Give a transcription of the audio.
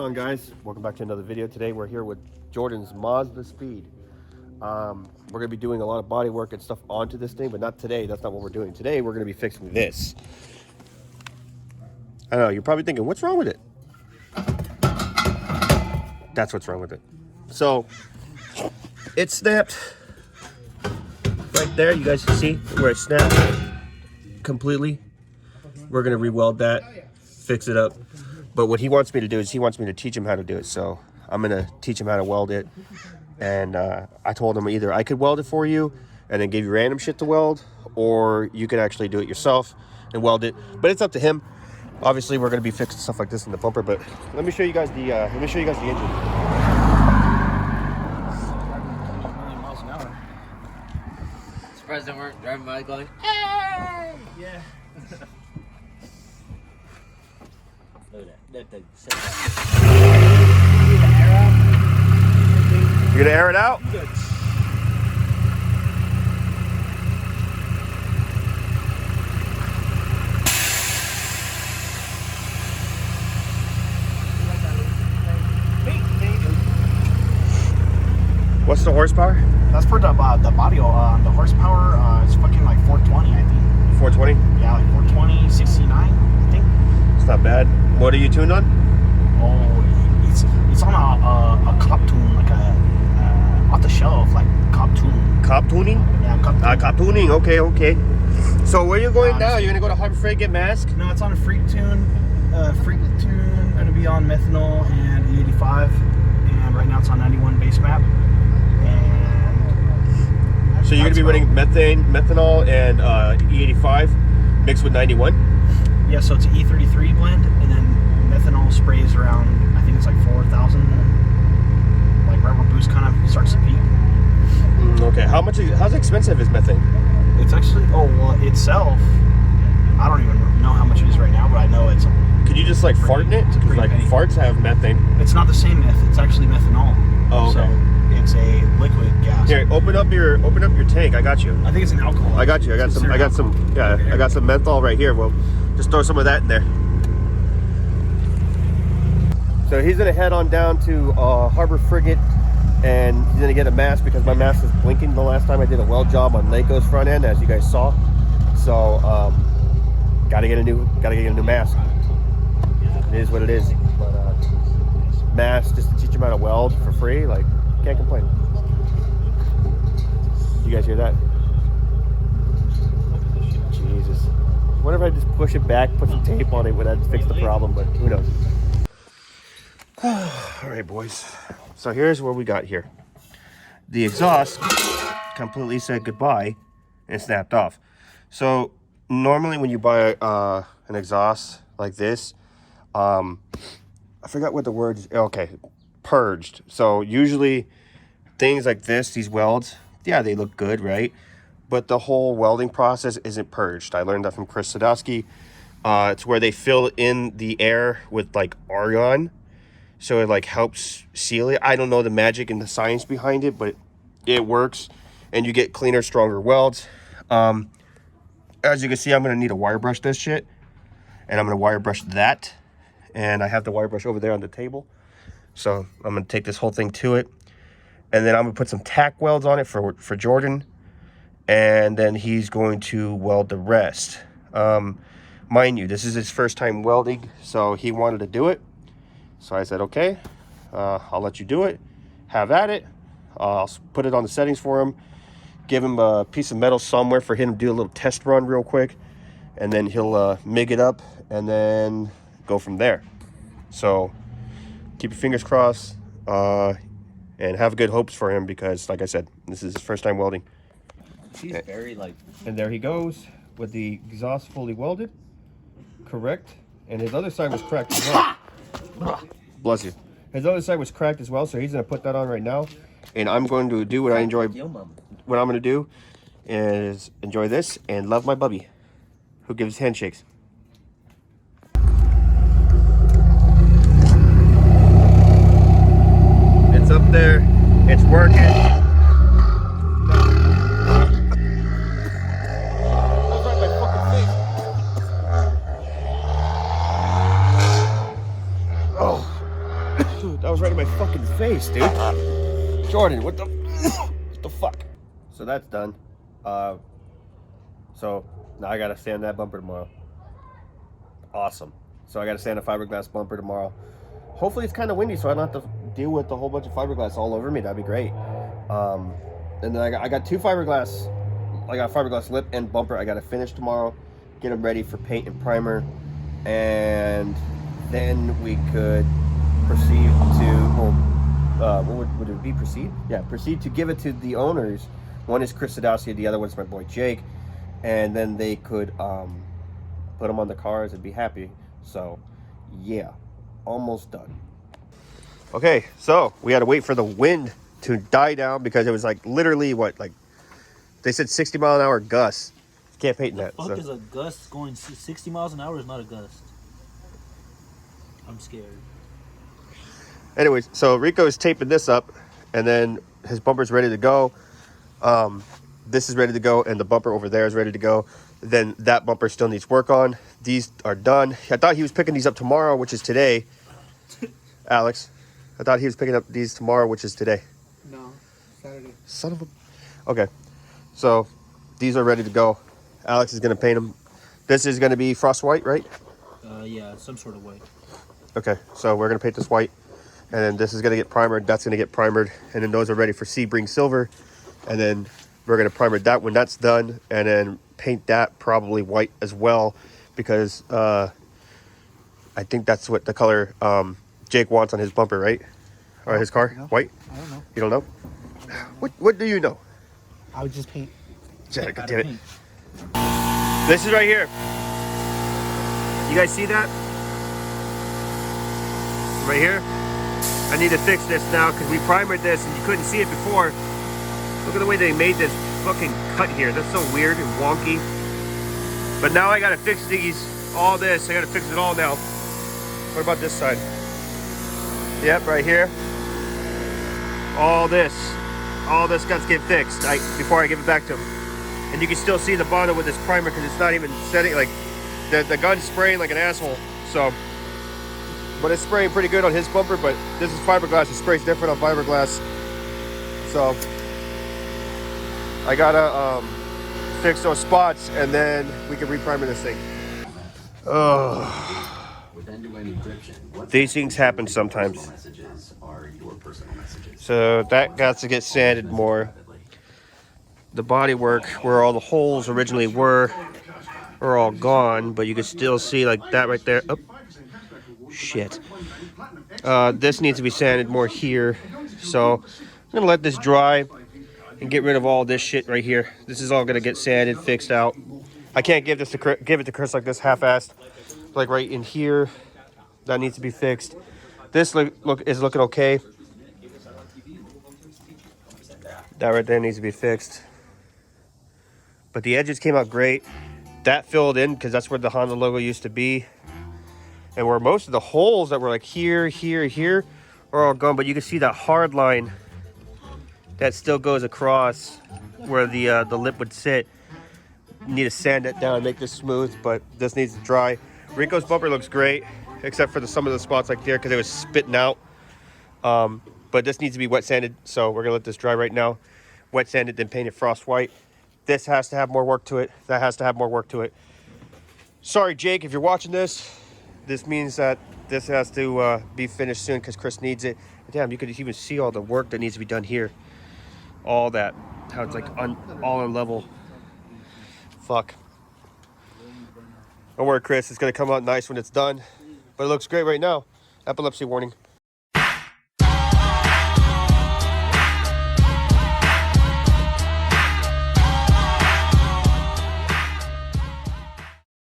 on, guys? Welcome back to another video. Today we're here with Jordan's Mazda Speed. We're going to be doing a lot of body work and stuff onto this thing, but not today. That's not what we're doing. Today we're going to be fixing this. I know, you're probably thinking, what's wrong with it? That's what's wrong with it. So, it snapped right there. You guys can see where it snapped completely. We're going to re-weld that, fix it up. But what he wants me to do is he wants me to teach him how to do it. So I'm going to teach him how to weld it. And I told him either I could weld it for you and then give you random shit to weld, or you could actually do it yourself and weld it. But it's up to him. Obviously, we're going to be fixing stuff like this in the bumper. But let me show you guys the engine. Miles an hour. Surprised they weren't driving by going, hey! Yeah. Look at that. You're gonna air it out? Good. What's the horsepower? That's for the body. The horsepower is fucking like 420, I think. 420? Yeah, like 420, 69, I think. It's not bad. What are you tuned on? Oh, it's on a cop tune, like a off the shelf, like cop tune. Cop tuning? Yeah, cop tune. Cop tuning. Okay. So where are you going now? You're gonna go to Harbor Freight, get mask? No, it's on a freak tune. Gonna be on methanol and E85, and right now it's on 91 base map. And so you're gonna be running methanol, and E85 mixed with 91. Yeah, so it's an E33 blend, and then methanol sprays around, I think it's like 4,000, like rubber boost kind of starts to peak. Okay, how's expensive is methane? It's actually, itself, I don't even know how much it is right now, but I know it's... Could you just like fart in it? Because like farts have methane. It's not the same meth, it's actually methanol. Oh, okay. So it's a liquid gas. Here, open up your tank. I got you. I think it's an alcohol. I got you. I got some menthol right here. Well, just throw some of that in there. So he's gonna head on down to Harbor Frigate, and he's gonna get a mask because my mask was blinking the last time I did a weld job on Laco's front end, as you guys saw. So gotta get a new mask. It is what it is. But mask just to teach him how to weld for free, like, can't complain. You guys hear that? Jesus. What if I just push it back, put some tape on it, would that fix the problem? But who knows? All right, boys. So here's what we got here. The exhaust completely said goodbye and snapped off. So normally when you buy an exhaust like this, I forgot what the word is. Okay, purged. So usually things like this, these welds, yeah, they look good, right? But the whole welding process isn't purged. I learned that from Chris Sadowski. It's where they fill in the air with like argon, so it like helps seal it. I don't know the magic and the science behind it, but it works, and you get cleaner, stronger welds. As you can see, I'm gonna need to wire brush this shit, and I'm gonna wire brush that, and I have the wire brush over there on the table. So I'm gonna take this whole thing to it, and then I'm gonna put some tack welds on it for Jordan, and then he's going to weld the rest. Mind you, this is his first time welding, so he wanted to do it. So I said, okay, I'll let you do it. Have at it. I'll put it on the settings for him. Give him a piece of metal somewhere for him to do a little test run real quick. And then he'll MIG it up and then go from there. So keep your fingers crossed and have good hopes for him because, like I said, this is his first time welding. She's very like... And there he goes with the exhaust fully welded. Correct. And his other side was cracked as well. Bless you. His other side was cracked as well, so he's going to put that on right now. And I'm going to do what I enjoy. What I'm going to do is enjoy this and love my bubby, who gives handshakes. It's up there. It's working. Jeez, dude. Jordan, what the what the fuck? So that's done. So now I gotta sand that bumper tomorrow. Awesome. So I gotta sand a fiberglass bumper tomorrow. Hopefully it's kind of windy, so I don't have to deal with a whole bunch of fiberglass all over me. That'd be great. And then I got two fiberglass. I got fiberglass lip and bumper. I gotta finish tomorrow, get them ready for paint and primer, and then we could proceed to, well, what would it be? Proceed? Yeah, proceed to give it to the owners. One is Chris Sadowski, the other one's my boy Jake, and then they could put them on the cars and be happy. So, yeah, almost done. Okay, so we had to wait for the wind to die down because it was like literally what, like they said 60-mile-an-hour gusts. Can't paint that. What the fuck is a gust going 60 miles an hour is not a gust. I'm scared. Anyways, so Rico is taping this up, and then his bumper's ready to go. This is ready to go, and the bumper over there is ready to go. Then that bumper still needs work on. These are done. I thought he was picking these up tomorrow, which is today. Alex, I thought he was picking up these tomorrow, which is today. No, Saturday. Son of a... Okay, so these are ready to go. Alex is going to paint them. This is going to be frost white, right? Yeah, some sort of white. Okay, so we're going to paint this white. And then this is going to get primered. That's going to get primered. And then those are ready for Sebring Silver. And then we're going to primer that when that's done. And then paint that probably white as well. Because I think that's what the color Jake wants on his bumper, right? Or his car? White? I don't know. You don't know? What do you know? I would just paint. Jack, damn it. This is right here. You guys see that? Right here? I need to fix this now because we primered this and you couldn't see it before. Look at the way they made this fucking cut here. That's so weird and wonky. But now I gotta fix these, all this. I gotta fix it all now. What about this side? Yep, right here. All this got to get fixed before I give it back to him. And you can still see the bottom with this primer because it's not even setting, like, the gun's spraying like an asshole. So, but it's spraying pretty good on his bumper, but this is fiberglass. It sprays different on fiberglass. So, I gotta fix those spots and then we can reprimer this thing. These things happen sometimes. So that got to get sanded more. The body work where all the holes originally were are all gone, but you can still see like that right there. Oh, shit. This needs to be sanded more here. So I'm gonna let this dry and get rid of all this shit right here. This is all gonna get sanded, fixed out. I can't give it to Chris like this half-assed. Like right in here, that needs to be fixed. This is looking okay. That right there needs to be fixed. But the edges came out great. That filled in because that's where the Honda logo used to be. And where most of the holes that were like here, here, here are all gone. But you can see that hard line that still goes across where the lip would sit. Need to sand it down and make this smooth, but this needs to dry. Rico's bumper looks great, except for some of the spots like there because it was spitting out. But this needs to be wet sanded, so we're gonna let this dry right now. Wet sanded, then paint it frost white. This has to have more work to it. That has to have more work to it. Sorry, Jake, if you're watching this. This means that this has to be finished soon because Chris needs it. Damn, you could even see all the work that needs to be done here. All that, how it's like all on level. Fuck. Don't worry, Chris. It's gonna come out nice when it's done, but it looks great right now. Epilepsy warning.